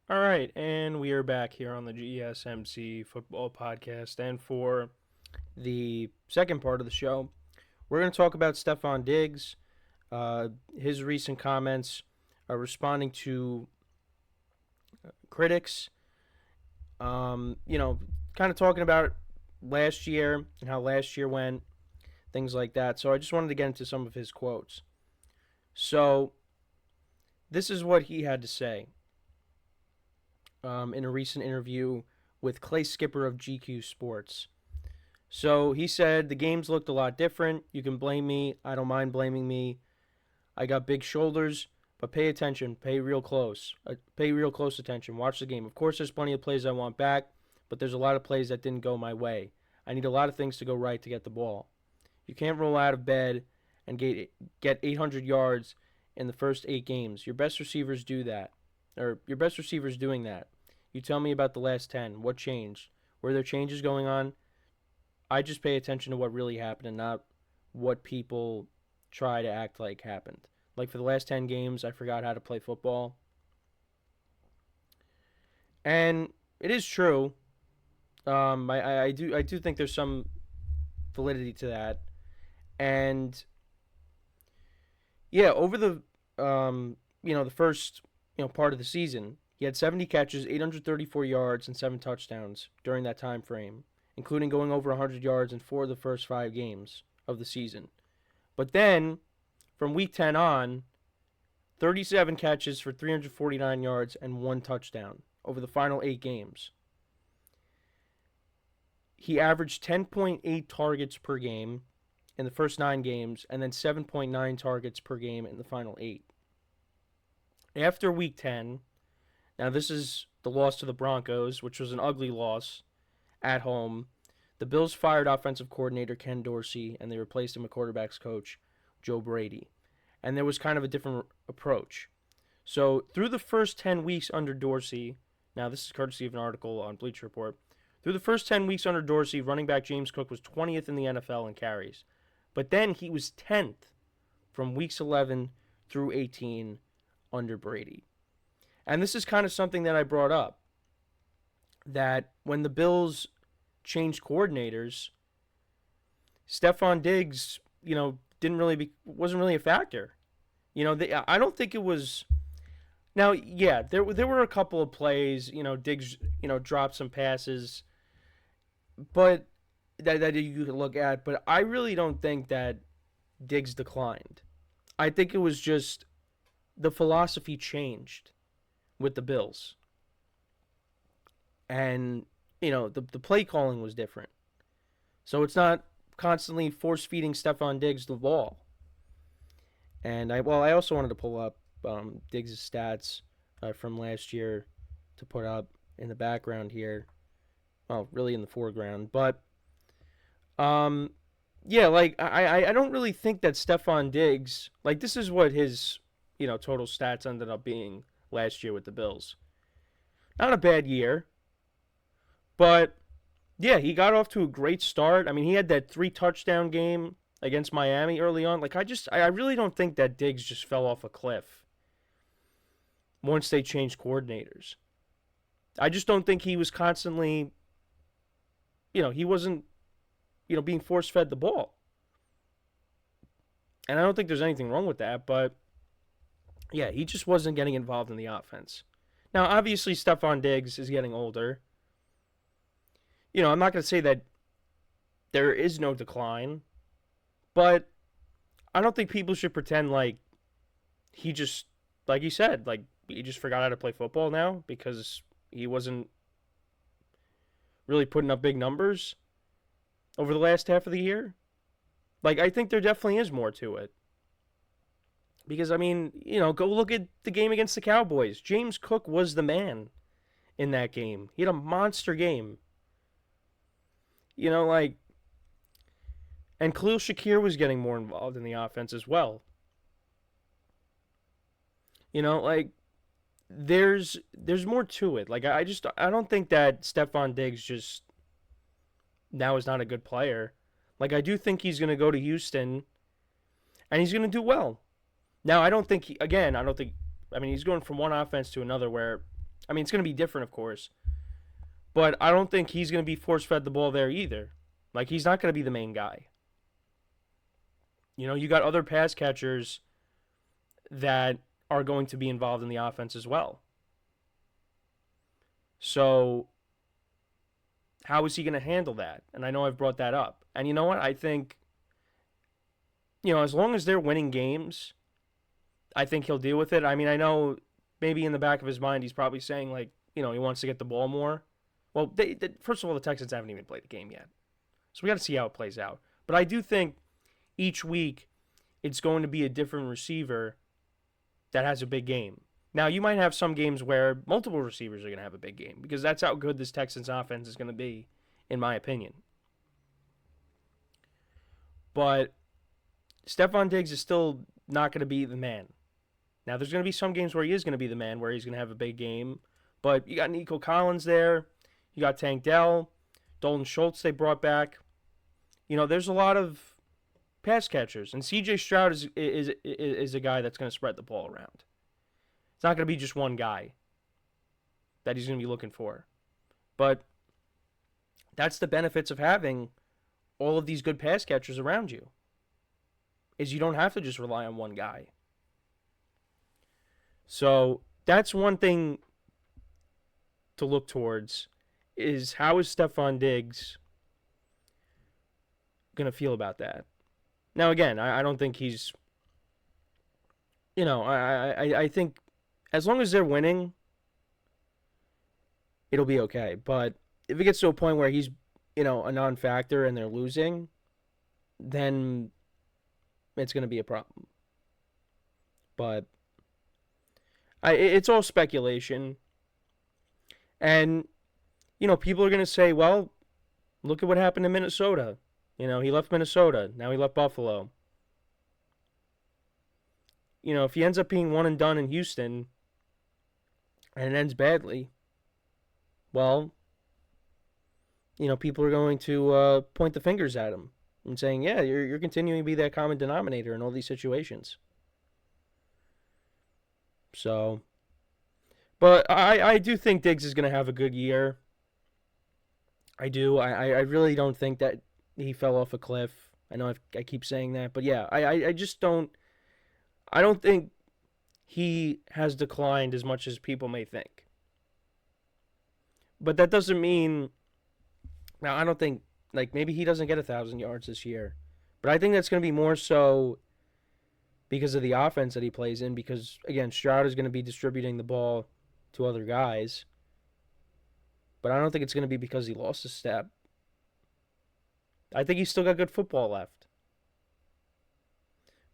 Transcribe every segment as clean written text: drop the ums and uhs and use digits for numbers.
All right, and we are back here on the GSMC football podcast. And for the second part of the show, we're going to talk about Stefon Diggs, his recent comments, responding to critics, um, you know, kind of talking about last year and how last year went, things like that. So I just wanted to get into some of his quotes. So this is what he had to say in a recent interview with Clay Skipper of GQ Sports. So he said the games looked a lot different. You can blame me. I don't mind blaming me. I got big shoulders, but pay attention. Pay real close attention. Watch the game. Of course, there's plenty of plays I want back, but there's a lot of plays that didn't go my way. I need a lot of things to go right to get the ball. You can't roll out of bed and get 800 yards in the first 8 games. Your best receivers do that, or your best receivers doing that. You tell me about the last 10. What changed? Were there changes going on? I just pay attention to what really happened and not what people try to act like happened. Like for the last 10 games, I forgot how to play football. And it is true. I do think there's some validity to that. And yeah, over the first part of the season, he had 70 catches, 834 yards, and 7 touchdowns during that time frame, including going over 100 yards in 4 of the first 5 games of the season. But then, from week 10 on, 37 catches for 349 yards and 1 touchdown over the final 8 games. He averaged 10.8 targets per game in the first 9 games, and then 7.9 targets per game in the final 8. After week 10, now this is the loss to the Broncos, which was an ugly loss at home. The Bills fired offensive coordinator Ken Dorsey, and they replaced him with quarterbacks coach Joe Brady. And there was kind of a different approach. So through the first 10 weeks under Dorsey, now this is courtesy of an article on Bleacher Report, through the first 10 weeks under Dorsey, running back James Cook was 20th in the NFL in carries. But then he was 10th from weeks 11 through 18 under Brady. And this is kind of something that I brought up, that when the Bills changed coordinators, Stefon Diggs, wasn't really a factor. I don't think it was. Now, yeah, there were a couple of plays. Diggs, dropped some passes, but that you could look at. But I really don't think that Diggs declined. I think it was just the philosophy changed with the Bills, and the play calling was different. So it's not constantly force feeding Stefon Diggs the ball. And I also wanted to pull up Diggs' stats from last year to put up in the background here. Well, really in the foreground, but yeah, like I don't really think that Stefon Diggs, like, this is what his total stats ended up being last year with the Bills. Not a bad year, but yeah, he got off to a great start. I mean, he had that 3 touchdown game against Miami early on. Like, I really don't think that Diggs just fell off a cliff once they changed coordinators. I just don't think he was constantly, he wasn't, being force fed the ball. And I don't think there's anything wrong with that, but yeah, he just wasn't getting involved in the offense. Now, obviously, Stefon Diggs is getting older. I'm not going to say that there is no decline, but I don't think people should pretend like he just, like you said, like he just forgot how to play football now because he wasn't really putting up big numbers over the last half of the year. Like, I think there definitely is more to it. Because, I mean, go look at the game against the Cowboys. James Cook was the man in that game. He had a monster game. Like, and Khalil Shakir was getting more involved in the offense as well. Like, there's more to it. Like, I don't think that Stefon Diggs just now is not a good player. Like, I do think he's going to go to Houston and he's going to do well. Now, I don't think, I mean, he's going from one offense to another where I mean, it's going to be different, of course, but I don't think he's going to be force-fed the ball there either. Like, he's not going to be the main guy. You got other pass catchers that are going to be involved in the offense as well. So, how is he going to handle that? And I know I've brought that up. And you know what? I think, as long as they're winning games, I think he'll deal with it. I mean, I know maybe in the back of his mind he's probably saying, like, he wants to get the ball more. Well, first of all, the Texans haven't even played the game yet. So we got to see how it plays out. But I do think each week it's going to be a different receiver that has a big game. Now, you might have some games where multiple receivers are going to have a big game because that's how good this Texans offense is going to be, in my opinion. But Stefon Diggs is still not going to be the man. Now, there's going to be some games where he is going to be the man, where he's going to have a big game. But you got Nico Collins there. You got Tank Dell. Dalton Schultz they brought back. There's a lot of pass catchers. And C.J. Stroud is a guy that's going to spread the ball around. It's not going to be just one guy that he's going to be looking for. But that's the benefits of having all of these good pass catchers around you, is you don't have to just rely on one guy. So that's one thing to look towards, is how is Stefon Diggs going to feel about that? Now, again, I don't think he's, I think as long as they're winning, it'll be okay. But if it gets to a point where he's, a non-factor and they're losing, then it's going to be a problem. But it's all speculation. And, people are going to say, well, look at what happened in Minnesota. He left Minnesota. Now he left Buffalo. If he ends up being one and done in Houston and it ends badly, well, people are going to point the fingers at him and saying, yeah, you're continuing to be that common denominator in all these situations. So, but I do think Diggs is going to have a good year. I do. I really don't think that he fell off a cliff. I know I keep saying that, but yeah, I just don't. I don't think he has declined as much as people may think. But that doesn't mean. Now, I don't think, like, maybe he doesn't get 1,000 yards this year. But I think that's going to be more so because of the offense that he plays in. Because, again, Stroud is going to be distributing the ball to other guys. But I don't think it's going to be because he lost a step. I think he's still got good football left.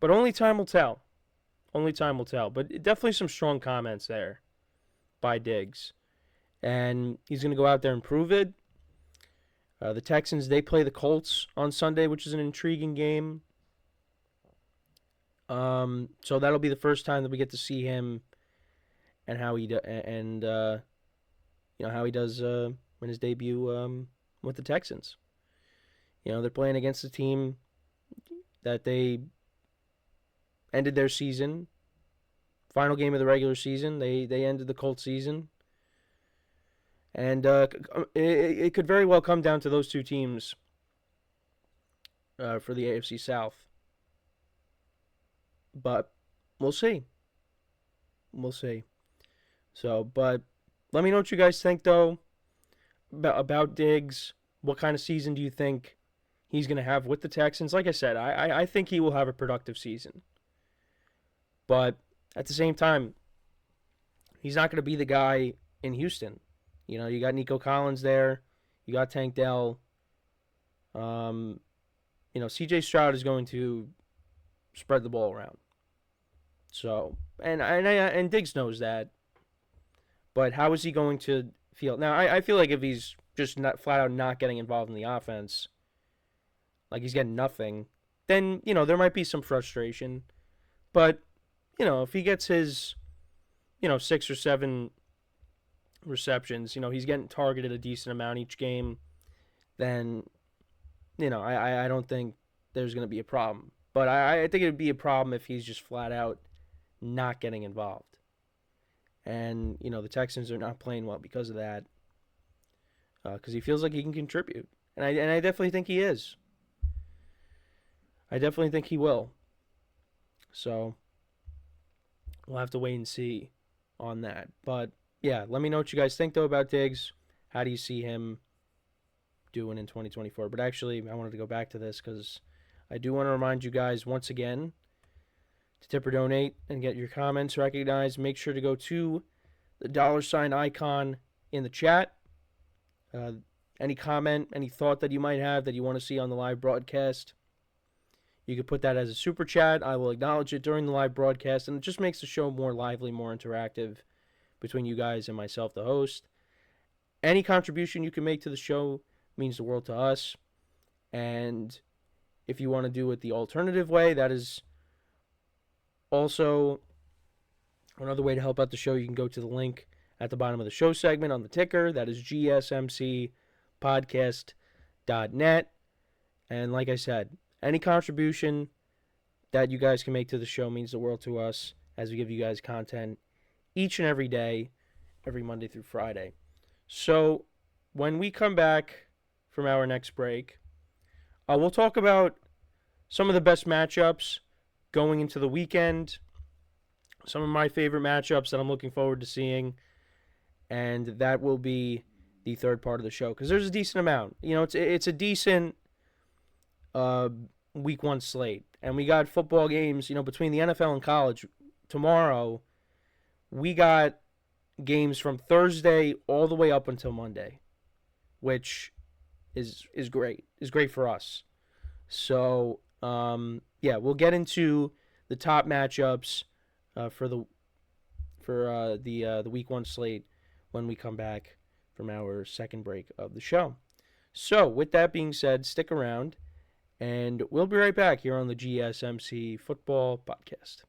But only time will tell. Only time will tell. But definitely some strong comments there by Diggs. And he's going to go out there and prove it. The Texans, they play the Colts on Sunday, which is an intriguing game. So that'll be the first time that we get to see him and how he how he does in his debut with the Texans. They're playing against a team that they ended their season. Final game of the regular season. They ended the Colts season. And it could very well come down to those two teams for the AFC South. But we'll see. We'll see. So, but let me know what you guys think, though, about Diggs. What kind of season do you think he's going to have with the Texans? Like I said, I think he will have a productive season. But at the same time, he's not going to be the guy in Houston. You got Nico Collins there. You got Tank Dell. C.J. Stroud is going to spread the ball around. So, and Diggs knows that. But how is he going to feel? Now, I feel like if he's just not flat out not getting involved in the offense, like he's getting nothing, then, there might be some frustration. But, if he gets his, 6 or 7 receptions, he's getting targeted a decent amount each game, then, I don't think there's going to be a problem. But I think it would be a problem if he's just flat out not getting involved. And, the Texans are not playing well because of that. Because he feels like he can contribute. And I definitely think he is. I definitely think he will. So we'll have to wait and see on that. But yeah, let me know what you guys think though about Diggs. How do you see him doing in 2024? But actually, I wanted to go back to this because I do want to remind you guys once again to tip or donate and get your comments recognized. Make sure to go to the $ icon in the chat. Any comment, any thought that you might have that you want to see on the live broadcast, you can put that as a super chat. I will acknowledge it during the live broadcast, and it just makes the show more lively, more interactive between you guys and myself, the host. Any contribution you can make to the show means the world to us. And if you want to do it the alternative way, that is also another way to help out the show. You can go to the link at the bottom of the show segment on the ticker. That is GSMCPodcast.net. And like I said, any contribution that you guys can make to the show means the world to us as we give you guys content each and every day, every Monday through Friday. So when we come back from our next break, we'll talk about some of the best matchups going into the weekend, some of my favorite matchups that I'm looking forward to seeing, and that will be the third part of the show because there's a decent amount. It's a decent week 1 slate, and we got football games, between the NFL and college. Tomorrow, we got games from Thursday all the way up until Monday, which is great. Is great for us. So, we'll get into the top matchups for the week 1 slate when we come back from our second break of the show. So, with that being said, stick around, and we'll be right back here on the GSMC Football Podcast.